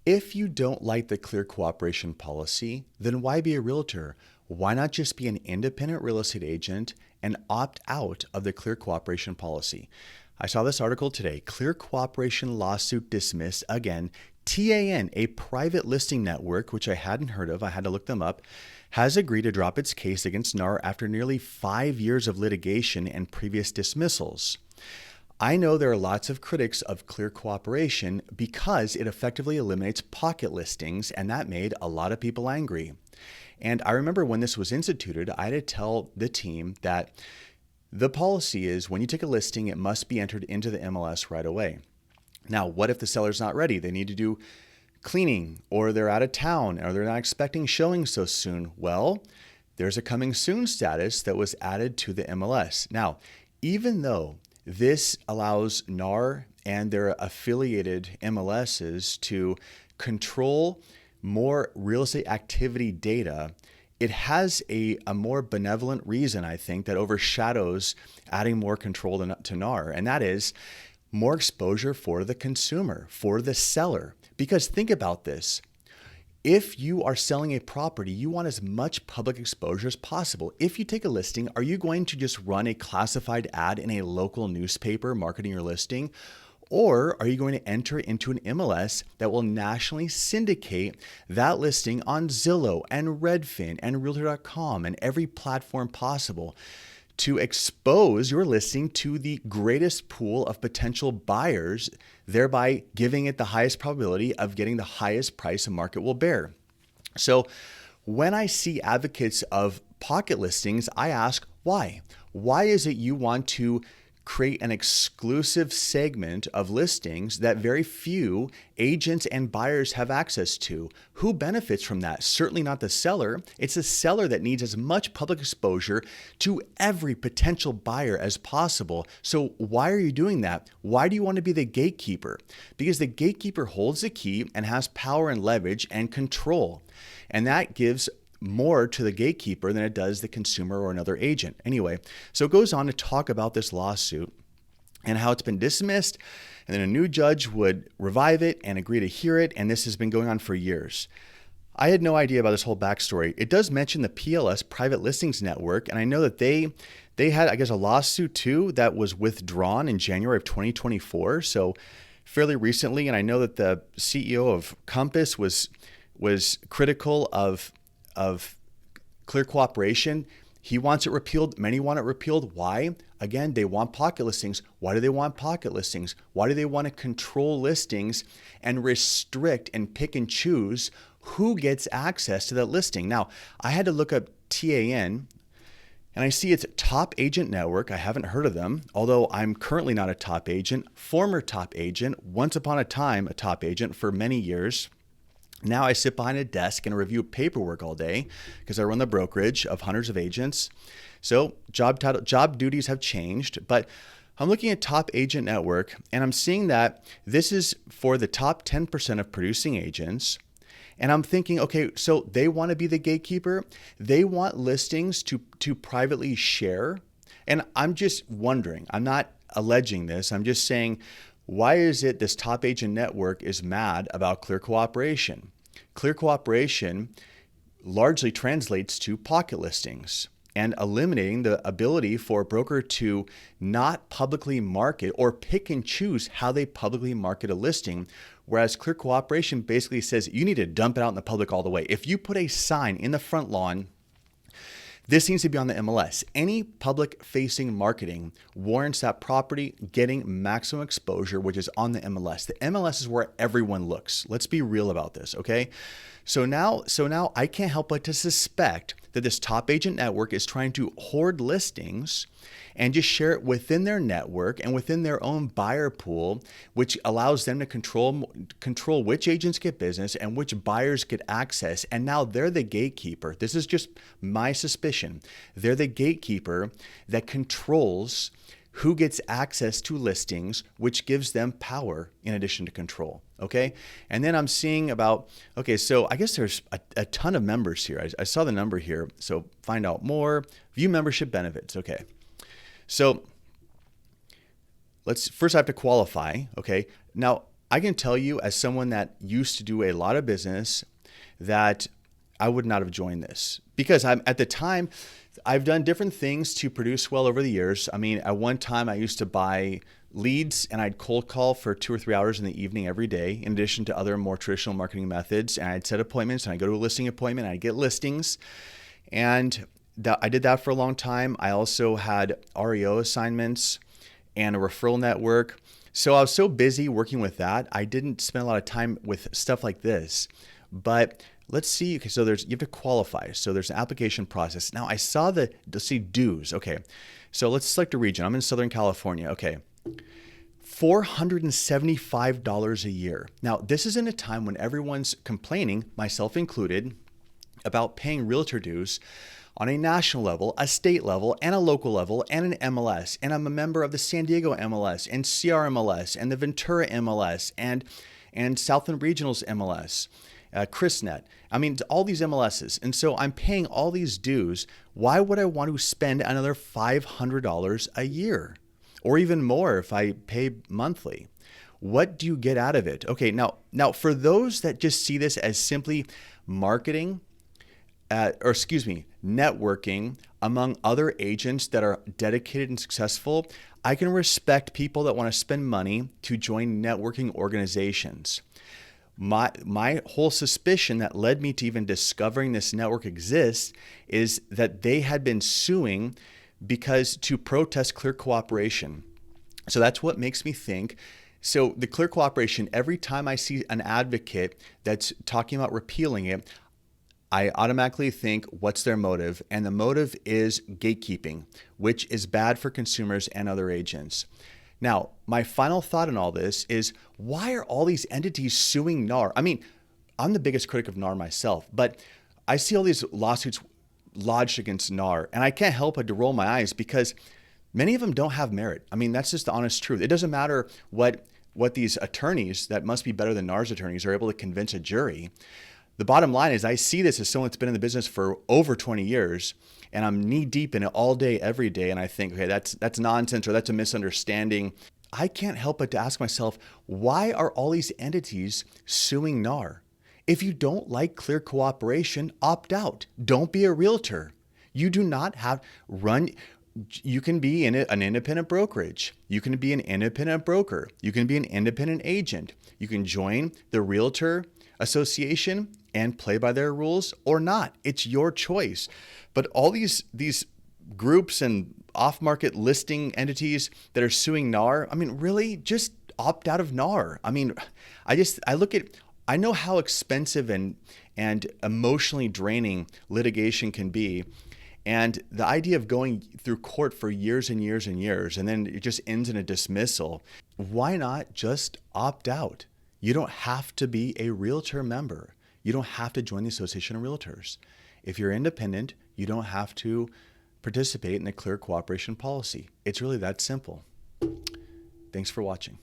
If you don't like the clear cooperation policy, then why be a realtor? Why not just be an independent real estate agent and opt out of the clear cooperation policy? I saw this article today. Clear cooperation lawsuit dismissed again. TAN, a private listing network, which I hadn't heard of, I had to look them up, has agreed to drop its case against NAR after nearly 5 years of litigation and previous dismissals. I know there are lots of critics of clear cooperation because it effectively eliminates pocket listings, and that made a lot of people angry. And I remember when this was instituted, I had to tell the team that the policy is when you take a listing, it must be entered into the MLS right away. Now, what if the seller's not ready? They need to do cleaning, or they're out of town, or they're not expecting showing so soon. Well, there's a coming soon status that was added to the MLS. Now, even though this allows NAR and their affiliated MLSs to control more real estate activity data, it has a more benevolent reason, I think, that overshadows adding more control to NAR, and that is more exposure for the consumer, for the seller. Because think about this. If you are selling a property, you want as much public exposure as possible. If you take a listing, are you going to just run a classified ad in a local newspaper marketing your listing? Or are you going to enter into an MLS that will nationally syndicate that listing on Zillow and Redfin and Realtor.com and every platform possible to expose your listing to the greatest pool of potential buyers, thereby giving it the highest probability of getting the highest price the market will bear? So when I see advocates of pocket listings, I ask why? Why is it you want to create an exclusive segment of listings that very few agents and buyers have access to? Who benefits from that? Certainly not the seller. It's the seller that needs as much public exposure to every potential buyer as possible. So why are you doing that? Why do you want to be the gatekeeper? Because the gatekeeper holds the key and has power and leverage and control. And that gives more to the gatekeeper than it does the consumer or another agent. Anyway, so it goes on to talk about this lawsuit and how it's been dismissed, and then a new judge would revive it and agree to hear it, and this has been going on for years. I had no idea about this whole backstory. It does mention the PLS Private Listings Network, and I know that they had, I guess, a lawsuit too that was withdrawn in January of 2024, so fairly recently, and I know that the CEO of Compass was critical of clear cooperation. He wants it repealed. Many want it repealed. Why? Again, they want pocket listings. Why do they want pocket listings? Why do they want to control listings and restrict and pick and choose who gets access to that listing? Now, I had to look up TAN, and I see it's Top Agent Network. I haven't heard of them, although I'm currently not a top agent, former top agent, once upon a time a top agent for many years. Now I sit behind a desk and review paperwork all day because I run the brokerage of hundreds of agents. So job duties have changed, but I'm looking at Top Agent Network and I'm seeing that this is for the top 10% of producing agents. And I'm thinking, okay, so they want to be the gatekeeper. They want listings to privately share. And I'm just wondering, I'm not alleging this. I'm just saying, why is it this Top Agent Network is mad about clear cooperation? Clear cooperation largely translates to pocket listings and eliminating the ability for a broker to not publicly market or pick and choose how they publicly market a listing. Whereas clear cooperation basically says you need to dump it out in the public all the way. If you put a sign in the front lawn, this needs to be on the MLS. Any public-facing marketing warrants that property getting maximum exposure, which is on the MLS. The MLS is where everyone looks. Let's be real about this, okay? So now I can't help but to suspect that this Top Agent Network is trying to hoard listings and just share it within their network and within their own buyer pool, which allows them to control which agents get business and which buyers get access. And now they're the gatekeeper. This is just my suspicion. They're the gatekeeper that controls who gets access to listings, which gives them power in addition to control. Okay. And then I'm seeing about, okay, so I guess there's a ton of members here. I saw the number here. So find out more, view membership benefits. Okay. So first I have to qualify. Okay. Now I can tell you, as someone that used to do a lot of business, that I would not have joined this, because at the time, I've done different things to produce well over the years. I mean, at one time I used to buy leads and I'd cold call for 2 or 3 hours in the evening every day, in addition to other more traditional marketing methods. And I'd set appointments and I'd go to a listing appointment and I'd get listings. And I did that for a long time. I also had REO assignments and a referral network. So I was so busy working with that, I didn't spend a lot of time with stuff like this. But let's see. Okay, so you have to qualify. So there's an application process. Now I saw let's see, dues. Okay, so let's select a region. I'm in Southern California. Okay, $475 a year. Now this is in a time when everyone's complaining, myself included, about paying realtor dues on a national level, a state level, and a local level, and an MLS. And I'm a member of the San Diego MLS and CRMLS and the Ventura MLS and Southland Regionals MLS. ChrisNet. I mean, all these MLSs. And so I'm paying all these dues. Why would I want to spend another $500 a year, or even more if I pay monthly? What do you get out of it? Okay, now for those that just see this as simply marketing, networking among other agents that are dedicated and successful, I can respect people that want to spend money to join networking organizations. My whole suspicion that led me to even discovering this network exists is that they had been suing to protest clear cooperation. So that's what makes me think. So the clear cooperation, every time I see an advocate that's talking about repealing it, I automatically think, what's their motive? And the motive is gatekeeping, which is bad for consumers and other agents. Now, my final thought in all this is, why are all these entities suing NAR? I mean, I'm the biggest critic of NAR myself, but I see all these lawsuits lodged against NAR, and I can't help but to roll my eyes, because many of them don't have merit. I mean, that's just the honest truth. It doesn't matter what these attorneys that must be better than NAR's attorneys are able to convince a jury. The bottom line is, I see this as someone that's been in the business for over 20 years, and I'm knee deep in it all day, every day. And I think, okay, that's nonsense, or that's a misunderstanding. I can't help but to ask myself, why are all these entities suing NAR? If you don't like clear cooperation, opt out. Don't be a realtor. You do not you can be in an independent brokerage. You can be an independent broker. You can be an independent agent. You can join the Realtor Association and play by their rules or not. It's your choice. But all these groups and off-market listing entities that are suing NAR, I mean, really, just opt out of NAR. I mean, I know how expensive and emotionally draining litigation can be. And the idea of going through court for years and years and years, and then it just ends in a dismissal. Why not just opt out? You don't have to be a realtor member. You don't have to join the Association of Realtors. If you're independent, you don't have to participate in the clear cooperation policy. It's really that simple. Thanks for watching.